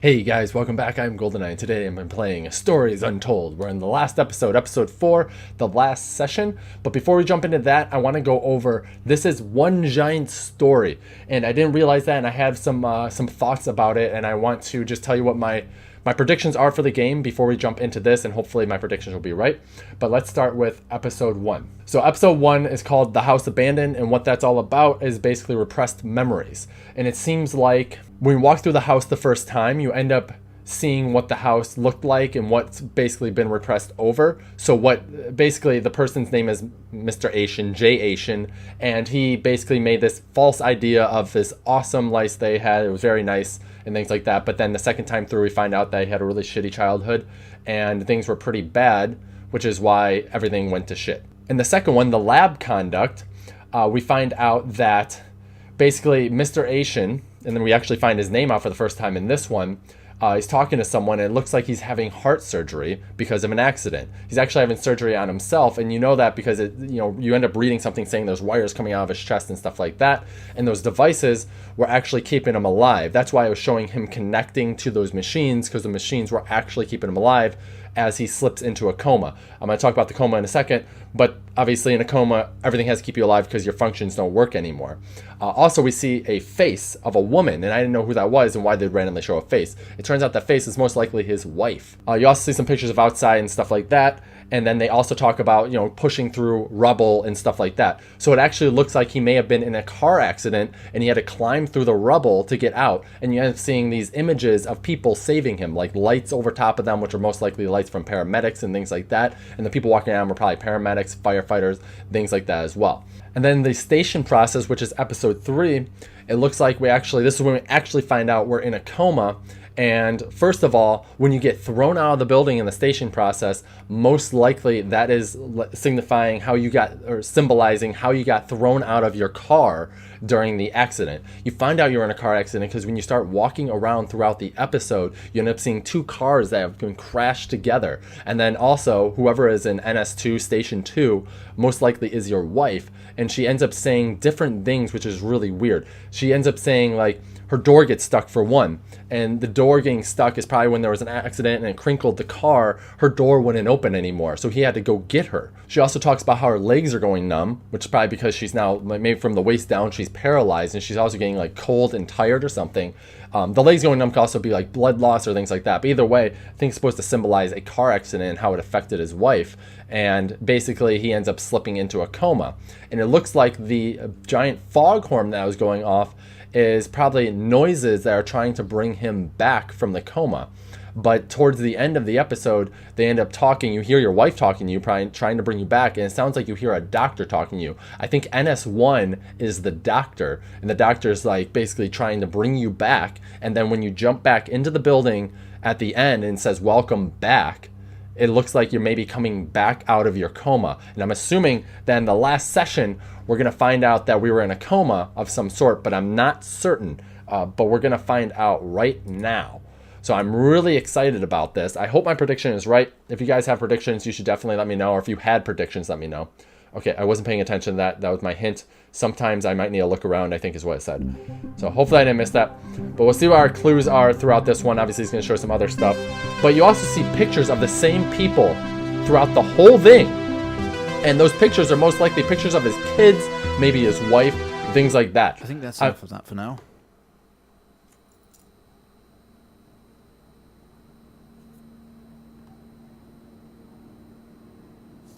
Hey guys, welcome back. I'm GoldenKnite. Today I'm playing Stories Untold. We're in the last episode, episode 4, the last session. But before we jump into that, I want to go over this is one giant story, and I didn't realize that, and I have some thoughts about it, and I want to just tell you what my predictions are for the game before we jump into this, and hopefully my predictions will be right. But let's start with episode 1. So episode 1 is called The House Abandoned, and what that's all about is basically repressed memories. And it seems like when you walk through the house the first time, you end up seeing what the house looked like and what's basically been repressed over. So what basically the person's name is Mr. Asian, Jay Asian, and he basically made this false idea of this awesome life they had. It was very nice and things like that. But then the second time through, we find out that he had a really shitty childhood and things were pretty bad, which is why everything went to shit. In the second one, the lab conduct, we find out that basically Mr. Asian, and then we actually find his name out for the first time in this one. He's talking to someone, and it looks like he's having heart surgery because of an accident. He's actually having surgery on himself, and you know that because you end up reading something saying there's wires coming out of his chest and stuff like that, and those devices were actually keeping him alive. That's why I was showing him connecting to those machines, because the machines were actually keeping him alive as he slips into a coma. I'm going to talk about the coma in a second, but obviously in a coma, everything has to keep you alive because your functions don't work anymore. Also, we see a face of a woman, and I didn't know who that was and why they'd randomly show a face. It turns out that face is most likely his wife. You also see some pictures of outside and stuff like that, and then they also talk about, pushing through rubble and stuff like that. So it actually looks like he may have been in a car accident and he had to climb through the rubble to get out. And you end up seeing these images of people saving him, like lights over top of them, which are most likely lights from paramedics and things like that. And the people walking around were probably paramedics, firefighters, things like that as well. And then the station process, which is episode 3, it looks like this is when we actually find out we're in a coma. And first of all, when you get thrown out of the building in the station process, most likely that is signifying how you got, or symbolizing how you got thrown out of your car during the accident. You find out you're in a car accident because when you start walking around throughout the episode, you end up seeing 2 cars that have been crashed together. And then also, whoever is in NS2, Station 2, most likely is your wife. And she ends up saying different things, which is really weird. She ends up saying, like, her door gets stuck for one, and the door getting stuck is probably when there was an accident and it crinkled the car. Her door wouldn't open anymore, so he had to go get her. She also talks about how her legs are going numb, which is probably because she's now, maybe from the waist down, she's paralyzed, and she's also getting like cold and tired or something. The legs going numb could also be like blood loss or things like that. But either way, I think it's supposed to symbolize a car accident and how it affected his wife. And basically, he ends up slipping into a coma. And it looks like the giant foghorn that was going off is probably noises that are trying to bring him back from the coma. But towards the end of the episode, they end up talking. You hear your wife talking to you, probably trying to bring you back, and it sounds like you hear a doctor talking to you. I think NS1 is the doctor, and the doctor's like basically trying to bring you back. And then when you jump back into the building at the end and it says welcome back, it looks like you're maybe coming back out of your coma. And I'm assuming that in the last session, we're going to find out that we were in a coma of some sort, but I'm not certain. But we're going to find out right now. So I'm really excited about this. I hope my prediction is right. If you guys have predictions, you should definitely let me know. Or if you had predictions, let me know. Okay, I wasn't paying attention to that. That was my hint. Sometimes I might need to look around, I think is what it said. So hopefully I didn't miss that. But we'll see what our clues are throughout this one. Obviously, it's going to show some other stuff. But you also see pictures of the same people throughout the whole thing. And those pictures are most likely pictures of his kids, maybe his wife, things like that. I think that's enough of that for now.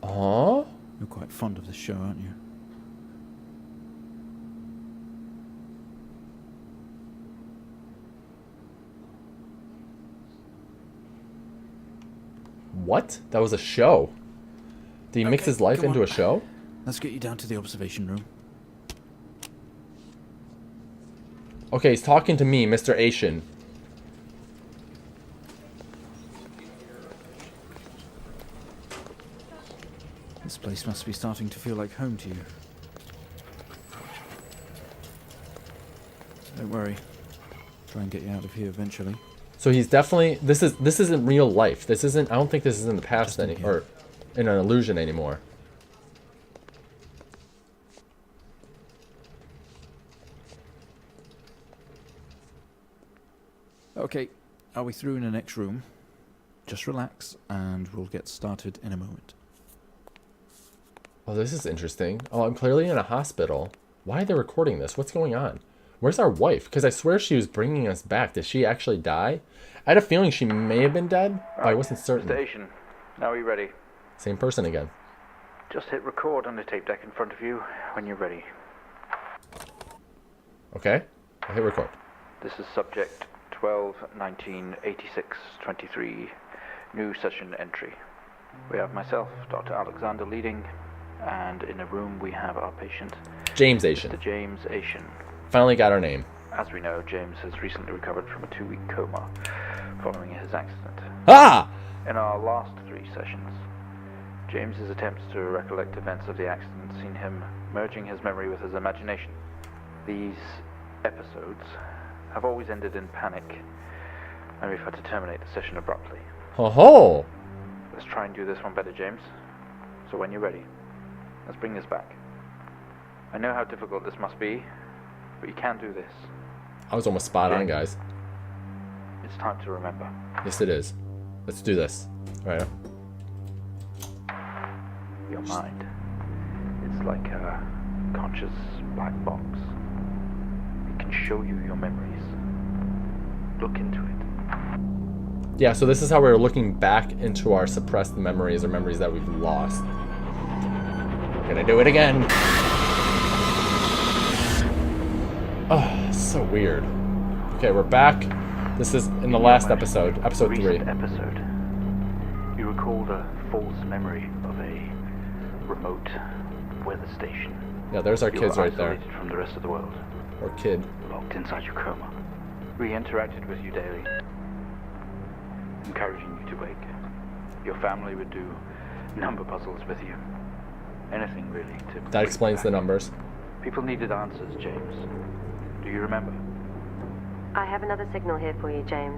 Oh? You're quite fond of this show, aren't you? What? That was a show? Did he mix his life into a show? Let's get you down to the observation room. Okay, he's talking to me, Mr. Asian. This place must be starting to feel like home to you. Don't worry. Try and get you out of here eventually. So he's definitely, this isn't real life. This isn't, I don't think this is in the past or in an illusion anymore. Okay, Are we through in the next room? Just relax, and we'll get started in a moment. Oh, this is interesting. Oh, I'm clearly in a hospital. Why are they recording this? What's going on? Where's our wife? Because I swear she was bringing us back. Did she actually die? I had a feeling she may have been dead, but I wasn't certain. Station. Now are you ready? Same person again. Just hit record on the tape deck in front of you when you're ready. Okay. I hit record. This is subject 12-19-86-23. New session entry. We have myself, Dr. Alexander, leading, and in the room we have our patient, James Asian. Mr. James Asian. Finally got our name. As we know, James has recently recovered from a 2-week coma following his accident. Ah! In our last 3 sessions, James's attempts to recollect events of the accident seen him merging his memory with his imagination. These episodes have always ended in panic, and we've had to terminate the session abruptly. Ho ho! Let's try and do this one better, James. So when you're ready, let's bring this back. I know how difficult this must be, but you can do this. I was almost spot on, guys. It's time to remember. Yes, it is. Let's do this. All right. Your mind. It's like a conscious black box. It can show you your memories. Look into it. Yeah, so this is how we're looking back into our suppressed memories or memories that we've lost. Gonna do it again. Oh, so weird. Okay, we're back. This is in the last episode, episode 3. Episode. You recalled a false memory of a remote weather station. Yeah, there's our kids right there. Isolated from the rest of the world. Or kid. Locked inside your coma. We interacted with you daily, encouraging you to wake. Your family would do number puzzles with you. Anything really to... That explains the numbers. People needed answers, James. Do you remember? I have another signal here for you, James.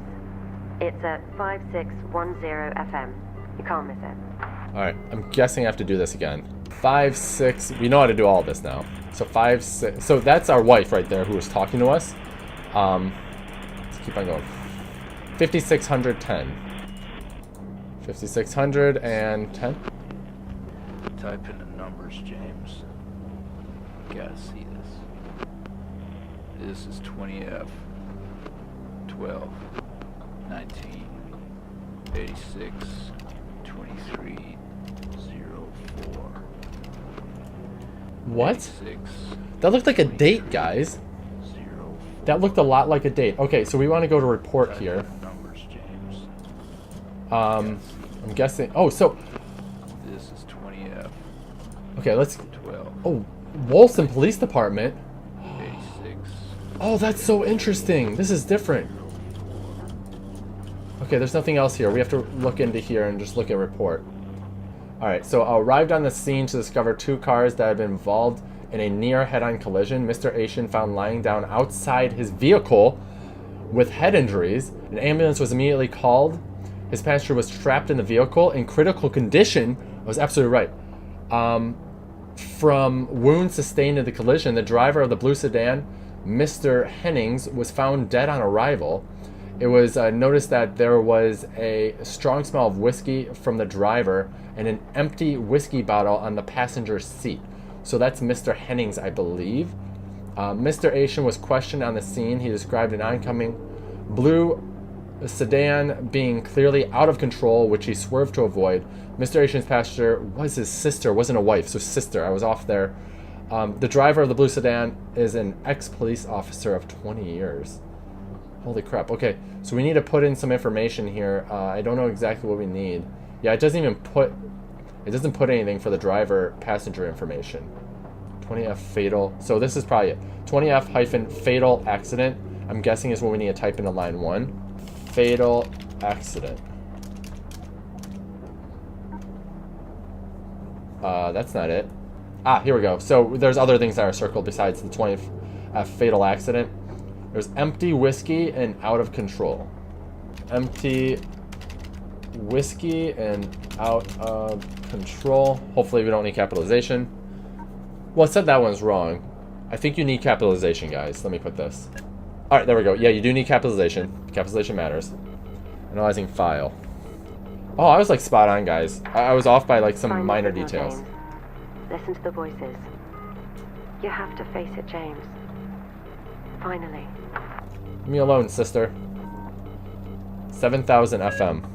It's at 5610 FM. You can't miss it. Alright, I'm guessing I have to do this again. 5, 6, we know how to do all this now. So 5, 6, so that's our wife right there who was talking to us. Let's keep on going. 5610. 5610. Type in the numbers, James. Gotta see this. This is 20F. 12, 19, 86, 23, 04. What? 86, That looked like a date, guys. 04. That looked a lot like a date. Okay, so we want to go to report Type here. in the numbers, James. I'm guessing. Oh, so This is 20F. okay, let's. 12, Oh, Wolston Police Department. 86. Oh, that's so interesting. This is different. Okay, there's nothing else here. We have to look into here and just look at report. Alright, so I arrived on the scene to discover 2 cars that had been involved in a near head-on collision. Mr. Asian found lying down outside his vehicle with head injuries. An ambulance was immediately called. His passenger was trapped in the vehicle in critical condition. I was absolutely right. From wounds sustained in the collision, the driver of the blue sedan, Mr. Hennings, was found dead on arrival. It was noticed that there was a strong smell of whiskey from the driver and an empty whiskey bottle on the passenger seat. So that's Mr. Hennings, I believe. Mr. Asian was questioned on the scene. He described an oncoming blue sedan being clearly out of control, which he swerved to avoid. Mr. Asian's passenger was his sister, wasn't a wife, so sister. I was off there. The driver of the blue sedan is an ex-police officer of 20 years. Holy crap. Okay, so we need to put in some information here. I don't know exactly what we need. Yeah, it doesn't put anything for the driver passenger information. 20F fatal. So this is probably it. 20F hyphen fatal accident. I'm guessing is what we need to type into line 1. Fatal accident. That's not it. Ah, here we go. So there's other things that are circled besides the 20F fatal accident. There's empty whiskey and out of control. Empty whiskey and out of control. Hopefully we don't need capitalization. Well, it said that one's wrong. I think you need capitalization, guys. Let me put this. Alright, there we go. Yeah, you do need capitalization. Capitalization matters. Analyzing file. Oh, I was like spot on, guys. I was off by like some Find the minor signal, details. James. Listen to the voices. You have to face it, James. Finally. Leave me alone, sister. 7,000 FM.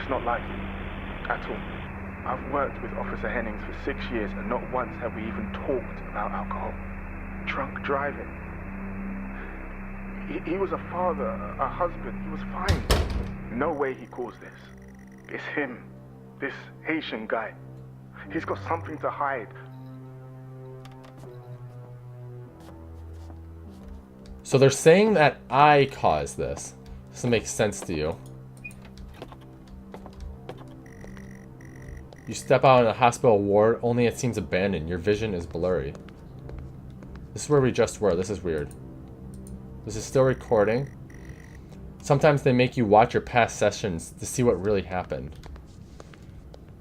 It's not like it, at all. I've worked with Officer Hennings for 6 years, and not once have we even talked about alcohol. Drunk driving. He was a father, a husband. He was fine. No way he caused this. It's him, this Haitian guy. He's got something to hide. So they're saying that I caused this. This makes sense to you. You step out in a hospital ward, only it seems abandoned. Your vision is blurry. This is where we just were. This is weird. This is still recording. Sometimes they make you watch your past sessions to see what really happened.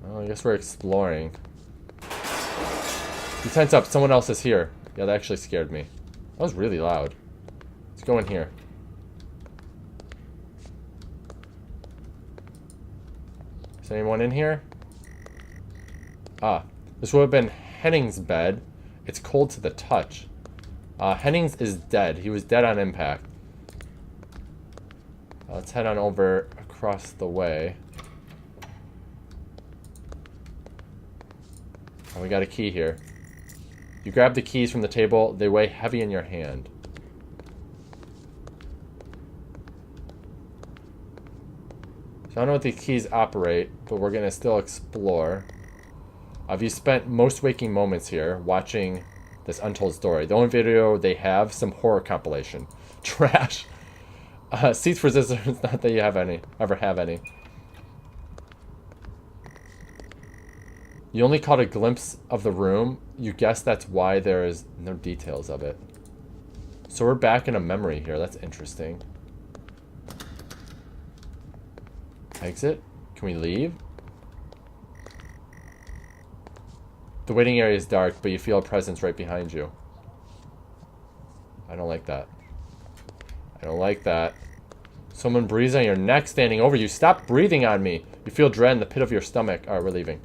Well, I guess we're exploring. You tense up. Someone else is here. Yeah, that actually scared me. That was really loud. Let's go in here. Is anyone in here? Ah, this would have been Henning's bed. It's cold to the touch. Hennings is dead. He was dead on impact. Let's head on over across the way. Oh, we got a key here. You grab the keys from the table. They weigh heavy in your hand. So I don't know what these keys operate, but we're going to still explore. You spent most waking moments here watching this untold story. The only video they have, some horror compilation. Trash. Seats for visitors, not that you have any, ever have any. You only caught a glimpse of the room. You guess that's why there is no details of it. So we're back in a memory here. That's interesting. Exit? Can we leave? The waiting area is dark, but you feel a presence right behind you. I don't like that. I don't like that. Someone breathes on your neck standing over you. Stop breathing on me. You feel dread in the pit of your stomach. Alright, we're leaving.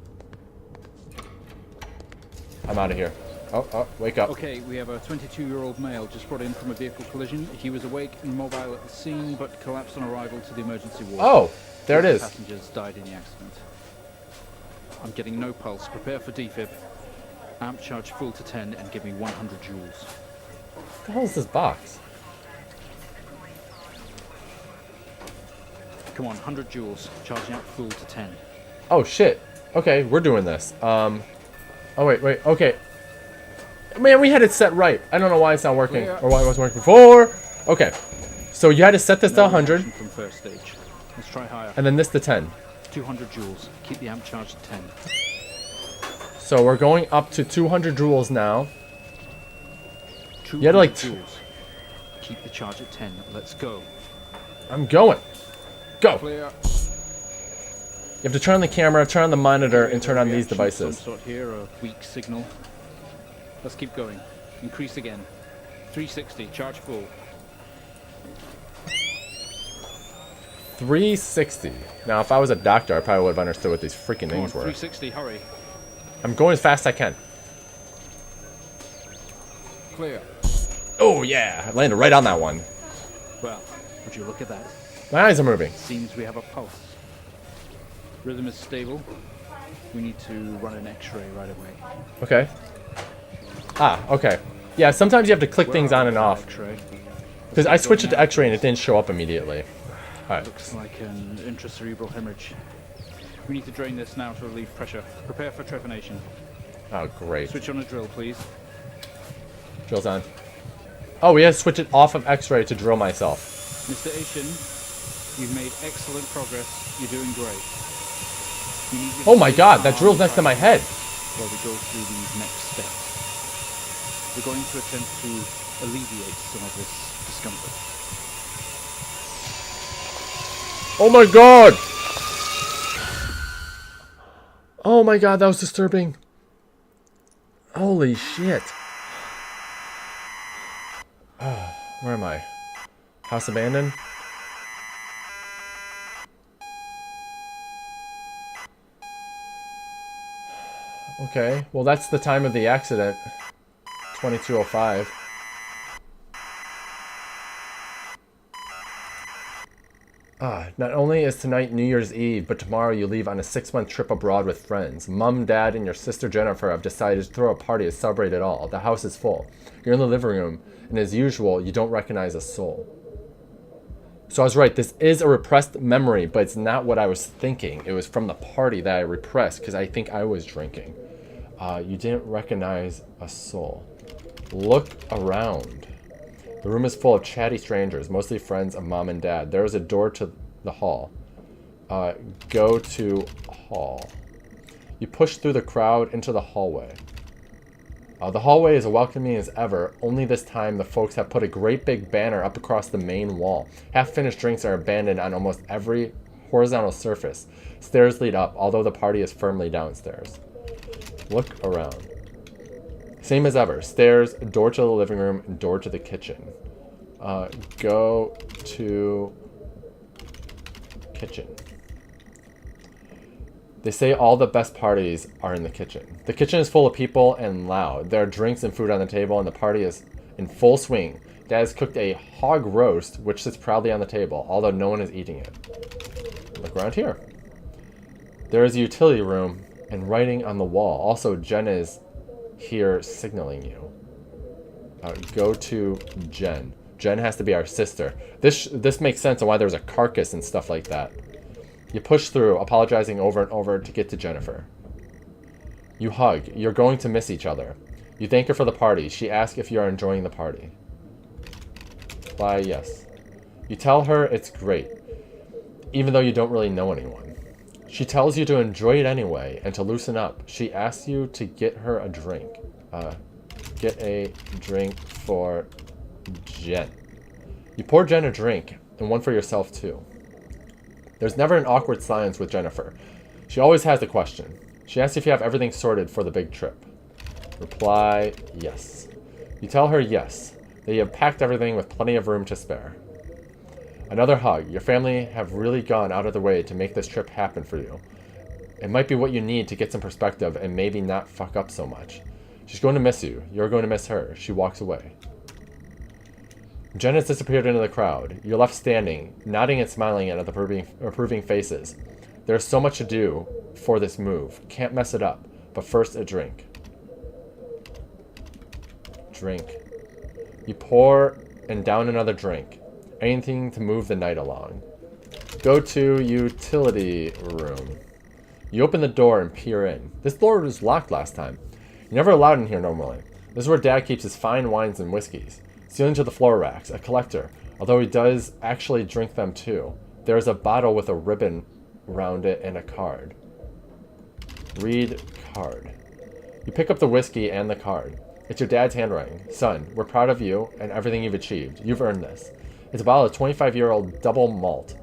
I'm out of here. Oh, wake up. Okay, we have a 22-year-old male just brought in from a vehicle collision. He was awake and mobile at the scene, but collapsed on arrival to the emergency ward. Oh, there it Both is. Passengers died in the accident. I'm getting no pulse. Prepare for defib. Amp charge full to 10 and give me 100 joules. What the hell is this box? Come on, 100 joules. Charging up full to 10. Oh, shit. Okay, we're doing this. Oh, wait, okay. Man, we had it set right. I don't know why it's not working, Clear. or why it wasn't working before. Okay, so you had to set this to No 100, reaction from first stage. Let's try higher. and then this to 10. 200 joules. Keep the amp charged at 10. So we're going up to 200 joules now. 200 You had like joules. Keep the charge at 10. Let's go. I'm going. Go. Clear. You have to turn on the camera, turn on the monitor, and turn on these Reaction of devices. Some sort here, a weak signal. Let's keep going. Increase again. 360. Charge full. 360. Now, if I was a doctor, I probably would have understood what these freaking Come on, things were. 360. Hurry. I'm going as fast as I can. Clear. Oh, yeah. I landed right on that one. Well, would you look at that? My eyes are moving. Seems we have a pulse. Rhythm is stable. We need to run an X-ray right away. Okay. Ah, okay. Yeah, sometimes you have to click things on and off. X-ray. Because I switched it to X-ray and it didn't show up immediately. Alright. Looks like an intracerebral hemorrhage. We need to drain this now to relieve pressure. Prepare for trepanation. Oh, great. Switch on a drill, please. Drill's on. Oh, we have to switch it off of X-ray to drill myself. Mr. Asian, you've made excellent progress. You're doing great. You need Oh my god, that drill's next to my head. While we go through these next steps. We're going to attempt to alleviate some of this discomfort. Oh my god! Oh my god, that was disturbing. Holy shit. Where am I? House abandoned? Okay, well that's the time of the accident. 22:05. Not only is tonight New Year's Eve, but tomorrow you leave on a 6-month trip abroad with friends. Mum, Dad, and your sister Jennifer have decided to throw a party to celebrate it all. The house is full. You're in the living room, and as usual, you don't recognize a soul. So I was right, this is a repressed memory, but it's not what I was thinking. It was from the party that I repressed, because I think I was drinking. You didn't recognize a soul. Look around. The room is full of chatty strangers, mostly friends of Mom and Dad. There is a door to the hall. Go to hall. You push through the crowd into the hallway. The hallway is as welcoming as ever, only this time the folks have put a great big banner up across the main wall. Half-finished drinks are abandoned on almost every horizontal surface. Stairs lead up, although the party is firmly downstairs. Look around. Same as ever. Stairs, door to the living room, and door to the kitchen. Go to kitchen. They say all the best parties are in the kitchen. The kitchen is full of people and loud. There are drinks and food on the table, and the party is in full swing. Dad has cooked a hog roast, which sits proudly on the table, although no one is eating it. Look around here. There is a utility room and writing on the wall. Also, Jen is here signaling you. Go to Jen. Jen has to be our sister. This makes sense on why there's a carcass and stuff like that. You push through, apologizing over and over to get to Jennifer. You hug. You're going to miss each other. You thank her for the party. She asks if you are enjoying the party. Reply yes. You tell her it's great, even though you don't really know anyone. She tells you to enjoy it anyway and to loosen up. She asks you to get her a drink. Get a drink for Jen. You pour Jen a drink, and one for yourself too. There's never an awkward silence with Jennifer. She always has a question. She asks if you have everything sorted for the big trip. Reply yes. You tell her yes, that you have packed everything with plenty of room to spare. Another hug. Your family have really gone out of the way to make this trip happen for you. It might be what you need to get some perspective and maybe not fuck up so much. She's going to miss you. You're going to miss her. She walks away. Jen has disappeared into the crowd. You're left standing, nodding and smiling at the approving faces. There's so much to do for this move. Can't mess it up. But first, a drink. Drink. You pour and down another drink. Anything to move the night along. Go to utility room. You open the door and peer in. This door was locked last time. You're never allowed in here normally. This is where Dad keeps his fine wines and whiskeys. Ceiling to the floor racks, a collector, although he does actually drink them too. There's a bottle with a ribbon around it and a card. Read card. You pick up the whiskey and the card. It's your dad's handwriting. Son, we're proud of you and everything you've achieved. You've earned this. It's a bottle of 25-year-old double malt.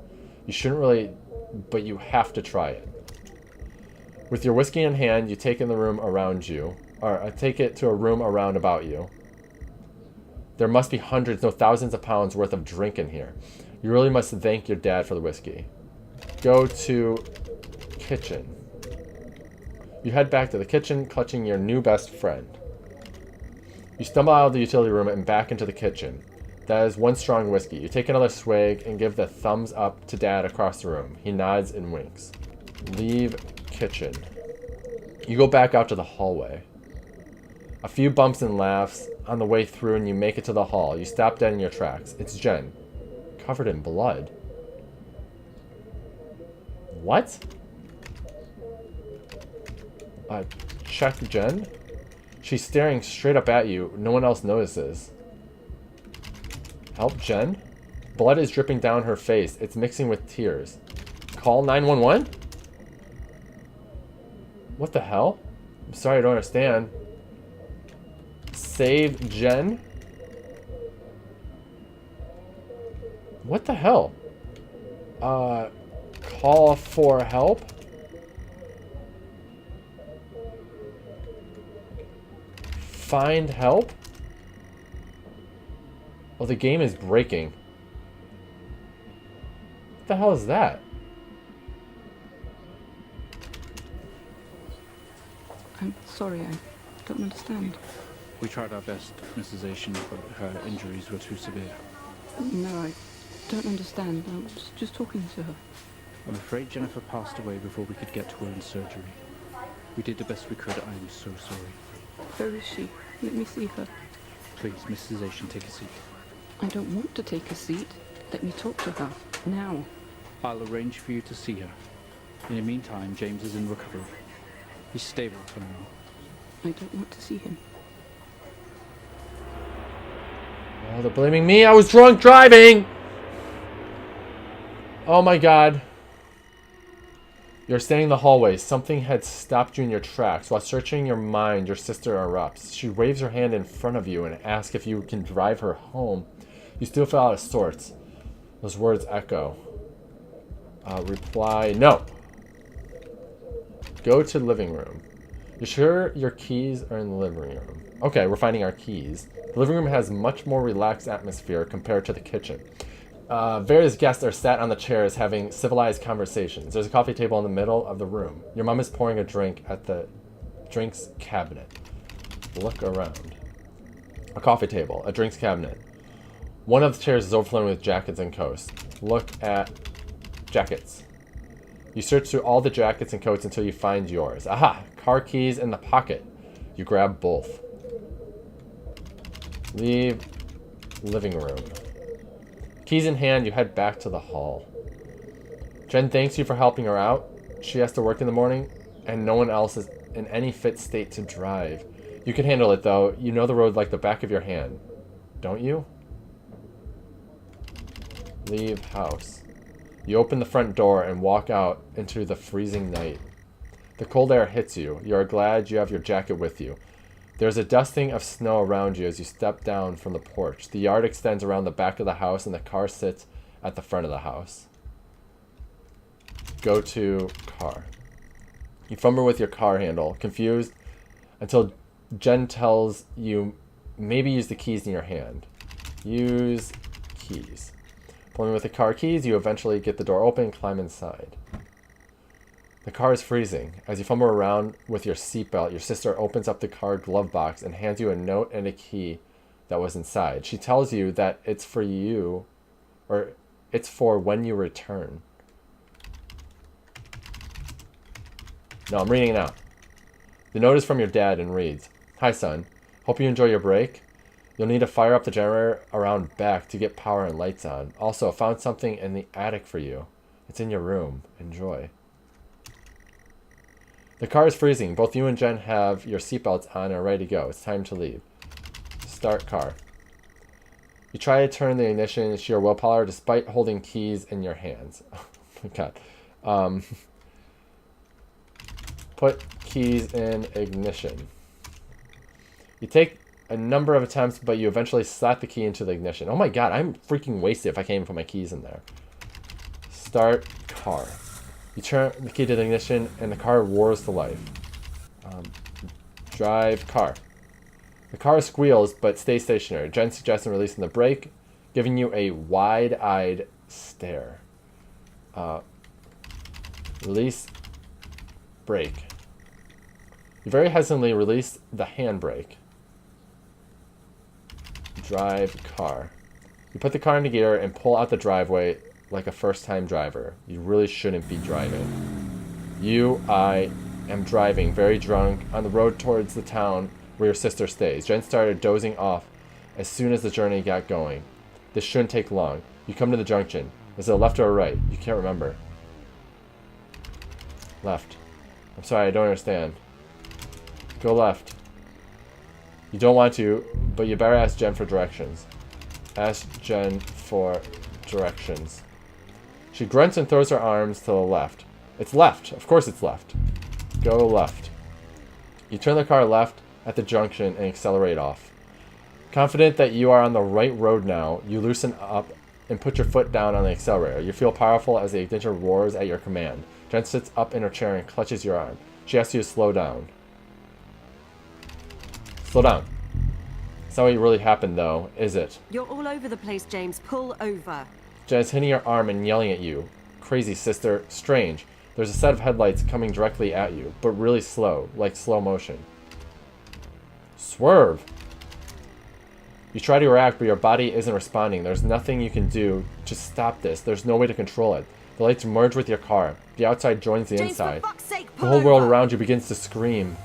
You shouldn't really, but you have to try it. With your whiskey in hand, you take in the room around you, or take it to a room around about you. There must be hundreds, no thousands of pounds worth of drink in here. You really must thank your dad for the whiskey. Go to kitchen. You head back to the kitchen, clutching your new best friend. You stumble out of the utility room and back into the kitchen. That is one strong whiskey. You take another swig and give the thumbs up to Dad across the room. He nods and winks. Leave kitchen. You go back out to the hallway. A few bumps and laughs on the way through and you make it to the hall. You stop dead in your tracks. It's Jen. Covered in blood. What? Check Jen? She's staring straight up at you. No one else notices. Help Jen? Blood is dripping down her face. It's mixing with tears. Call 911? What the hell? I'm sorry, I don't understand. Save Jen? What the hell? Call for help? Find help? Oh, the game is breaking. What the hell is that? I'm sorry, I don't understand. We tried our best, Mrs. Asian, but her injuries were too severe. No, I don't understand. I was just talking to her. I'm afraid Jennifer passed away before we could get to her in surgery. We did the best we could. I am so sorry. Where is she? Let me see her. Please, Mrs. Asian, take a seat. I don't want to take a seat. Let me talk to her. Now. I'll arrange for you to see her. In the meantime, James is in recovery. He's stable for now. I don't want to see him. Oh, they're blaming me. I was drunk driving. Oh my god. You're standing in the hallway. Something had stopped you in your tracks. While searching your mind, your sister erupts. She waves her hand in front of you and asks if you can drive her home. You still feel out of sorts. Those words echo. Reply, no. Go to the living room. You sure your keys are in the living room? Okay, we're finding our keys. The living room has much more relaxed atmosphere compared to the kitchen. Various guests are sat on the chairs having civilized conversations. There's a coffee table in the middle of the room. Your mom is pouring a drink at the drinks cabinet. Look around. A coffee table, a drinks cabinet. One of the chairs is overflowing with jackets and coats. Look at jackets. You search through all the jackets and coats until you find yours. Aha! Car keys in the pocket. You grab both. Leave living room. Keys in hand, you head back to the hall. Jen thanks you for helping her out. She has to work in the morning, and no one else is in any fit state to drive. You can handle it, though. You know the road like the back of your hand. Don't you? Leave house. You open the front door and walk out into the freezing night. The cold air hits you. You are glad you have your jacket with you. There's a dusting of snow around you as you step down from the porch. The yard extends around the back of the house and the car sits at the front of the house. Go to car. You fumble with your car handle, confused, until Jen tells you maybe use the keys in your hand. Use keys. Pulling with the car keys, you eventually get the door open and climb inside. The car is freezing. As you fumble around with your seatbelt, your sister opens up the car glove box and hands you a note and a key that was inside. She tells you that it's for you, or it's for when you return. No, I'm reading it now. The note is from your dad and reads, "Hi, son. Hope you enjoy your break. You'll need to fire up the generator around back to get power and lights on. Also, found something in the attic for you. It's in your room. Enjoy." The car is freezing. Both you and Jen have your seatbelts on and are ready to go. It's time to leave. Start car. You try to turn the ignition to your willpower despite holding keys in your hands. Oh my god. Put keys in ignition. You take a number of attempts, but you eventually slap the key into the ignition. Oh my god, I'm freaking wasted if I can't even put my keys in there. Start car. You turn the key to the ignition, and the car roars to life. Drive car. The car squeals, but stays stationary. Jen suggests releasing the brake, giving you a wide-eyed stare. Release brake. You very hesitantly release the handbrake. Drive car. You put the car into gear and pull out the driveway like a first-time driver. You really shouldn't be driving. I am driving, very drunk, on the road towards the town where your sister stays. Jen started dozing off as soon as the journey got going. This shouldn't take long. You come to the junction. Is it a left or a right? You can't remember. Left. I'm sorry, I don't understand. Go left. You don't want to, but you better ask Jen for directions. Ask Jen for directions. She grunts and throws her arms to the left. It's left. Of course it's left. Go left. You turn the car left at the junction and accelerate off. Confident that you are on the right road now, you loosen up and put your foot down on the accelerator. You feel powerful as the ignition roars at your command. Jen sits up in her chair and clutches your arm. She asks you to slow down. Slow down. It's not what really happened, though, is it? You're all over the place, James. Pull over. Jen's hitting your arm and yelling at you. Crazy, sister. Strange. There's a set of headlights coming directly at you, but really slow, like slow motion. Swerve! You try to react, but your body isn't responding. There's nothing you can do to stop this. There's no way to control it. The lights merge with your car. The outside joins the James, inside. for fuck's sake, The pull whole world over. around you begins to scream.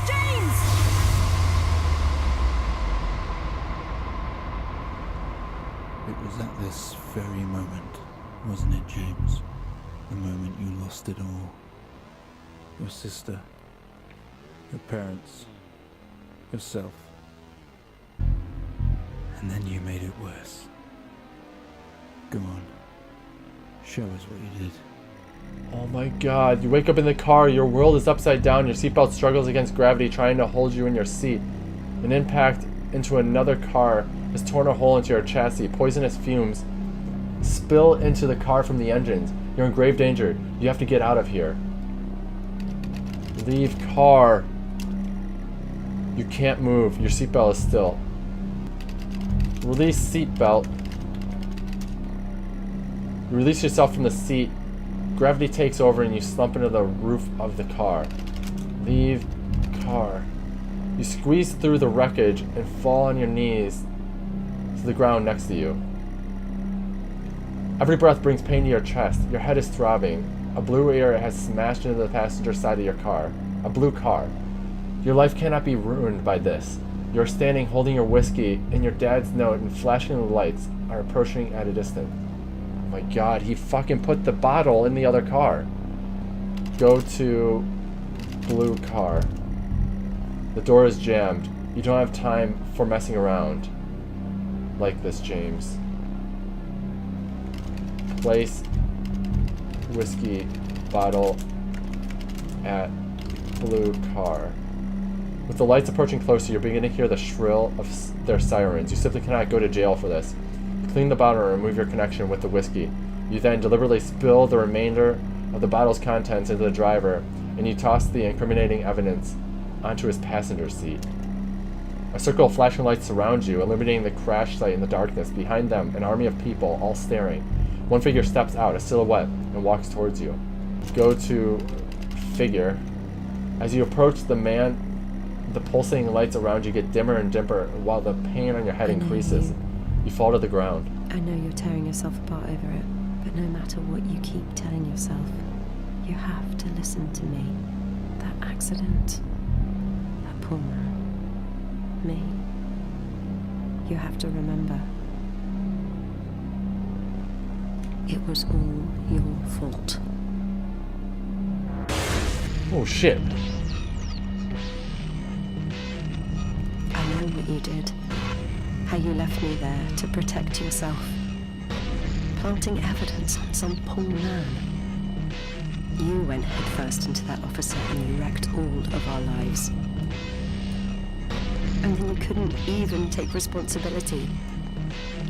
James! It was at this very moment, wasn't it, James? The moment you lost it all. Your sister, your parents, yourself. And then you made it worse. Go on. Show us what you did. Oh my god, you wake up in the car, your world is upside down, your seatbelt struggles against gravity trying to hold you in your seat. An impact into another car has torn a hole into your chassis. Poisonous fumes spill into the car from the engines. You're in grave danger. You have to get out of here. Leave car. You can't move. Your seatbelt is still. Release seatbelt. You release yourself from the seat. Gravity takes over and you slump into the roof of the car. Leave car. You squeeze through the wreckage and fall on your knees to the ground next to you. Every breath brings pain to your chest. Your head is throbbing. A blue area has smashed into the passenger side of your car. A blue car. Your life cannot be ruined by this. You're standing holding your whiskey, and your dad's note and flashing lights are approaching at a distance. Oh my god, he fucking put the bottle in the other car. Go to blue car. The door is jammed. You don't have time for messing around like this, James. Place whiskey bottle at blue car. With the lights approaching closer, you're beginning to hear the shrill of their sirens. You simply cannot go to jail for this. You clean the bottle and remove your connection with the whiskey. You then deliberately spill the remainder of the bottle's contents into the driver, and you toss the incriminating evidence onto his passenger seat. A circle of flashing lights surrounds you, illuminating the crash site in the darkness. Behind them, an army of people, all staring. One figure steps out, a silhouette, and walks towards you. Go to figure. As you approach the man, the pulsating lights around you get dimmer and dimmer while the pain on your head increases. You fall to the ground. I know you're tearing yourself apart over it, but no matter what you keep telling yourself, you have to listen to me. That accident, that poor man, me. You have to remember. It was all your fault. Oh shit. I know what you did. How you left me there to protect yourself. Planting evidence on some poor man. You went headfirst into that officer and you wrecked all of our lives. And then you couldn't even take responsibility.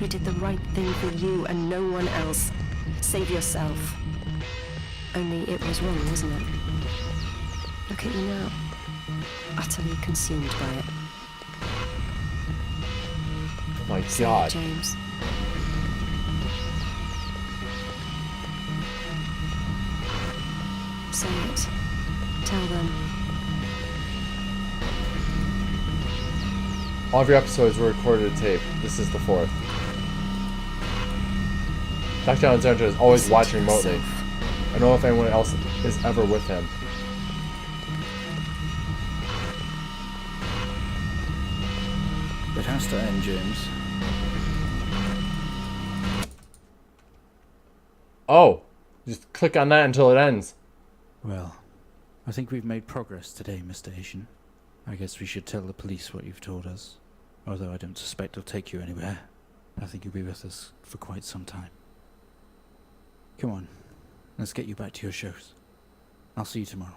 You did the right thing for you and no one else. Save yourself. Only it was wrong, wasn't it? Look at you now. Utterly consumed by it. Oh my Say it, god. James. Say it. Tell them. All of your episodes were recorded to tape. This is the fourth. Dr. Alexander is always Listen watching to remotely. yourself. I don't know if anyone else is ever with him. It has to end, James. Oh! Just click on that until it ends. Well, I think we've made progress today, Mr. Asian. I guess we should tell the police what you've told us. Although I don't suspect they'll take you anywhere. I think you'll be with us for quite some time. Come on, let's get you back to your shows. I'll see you tomorrow.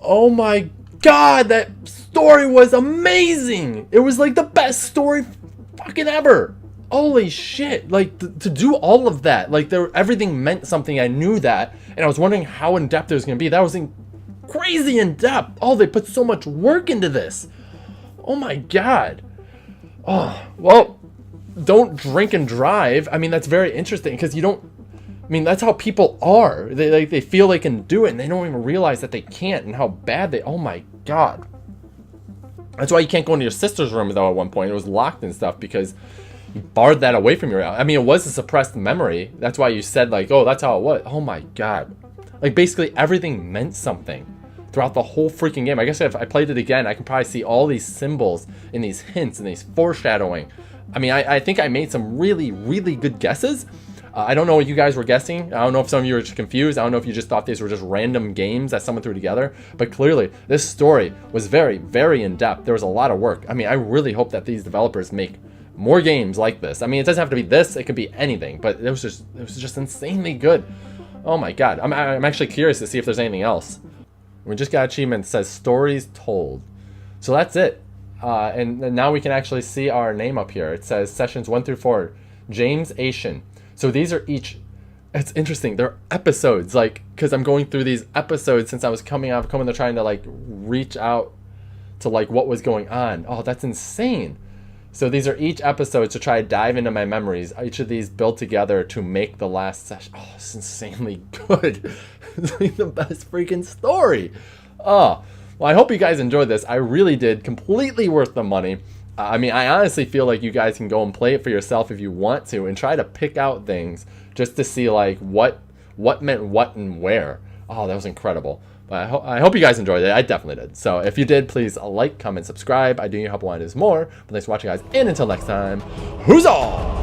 Oh my god, that story was amazing. It was like the best story fucking ever. Holy shit. Like, to do all of that, like, everything meant something. I knew that, and I was wondering how in-depth it was going to be. That was crazy in-depth. Oh, they put so much work into this. Oh my god. Oh, well, don't drink and drive. I mean, that's very interesting, because you don't, I mean, that's how people are. They feel they can do it, and they don't even realize that they can't, and how bad they, oh my god. That's why you can't go into your sister's room, though, at one point. It was locked and stuff, because you barred that away from your, I mean, it was a suppressed memory. That's why you said, like, oh, that's how it was. Oh my god. Like, basically everything meant something throughout the whole freaking game. I guess if I played it again, I can probably see all these symbols and these hints and these foreshadowing. I mean, I think I made some really, really good guesses. I don't know what you guys were guessing. I don't know if some of you were just confused. I don't know if you just thought these were just random games that someone threw together. But clearly, this story was very, very in-depth. There was a lot of work. I mean, I really hope that these developers make more games like this. I mean, it doesn't have to be this. It could be anything. But it was just insanely good. Oh my god. I'm actually curious to see if there's anything else. We just got achievement that says Stories Told. So that's it. And now we can actually see our name up here. It says sessions 1 through 4. James Asian. So these are each, it's interesting, they're episodes, like, because I'm going through these episodes since I was coming to trying to, like, reach out to, like, what was going on. Oh, that's insane. So these are each episodes to try to dive into my memories. Each of these built together to make the last session. Oh, it's insanely good. It's like the best freaking story. Oh, well, I hope you guys enjoyed this. I really did. Completely worth the money. I mean, I honestly feel like you guys can go and play it for yourself if you want to, and try to pick out things just to see, like, what meant what and where. Oh, that was incredible. But I hope you guys enjoyed it. I definitely did. So if you did, please like, comment, subscribe. I do need help wanting to do more. But thanks for watching, guys. And until next time, who's all?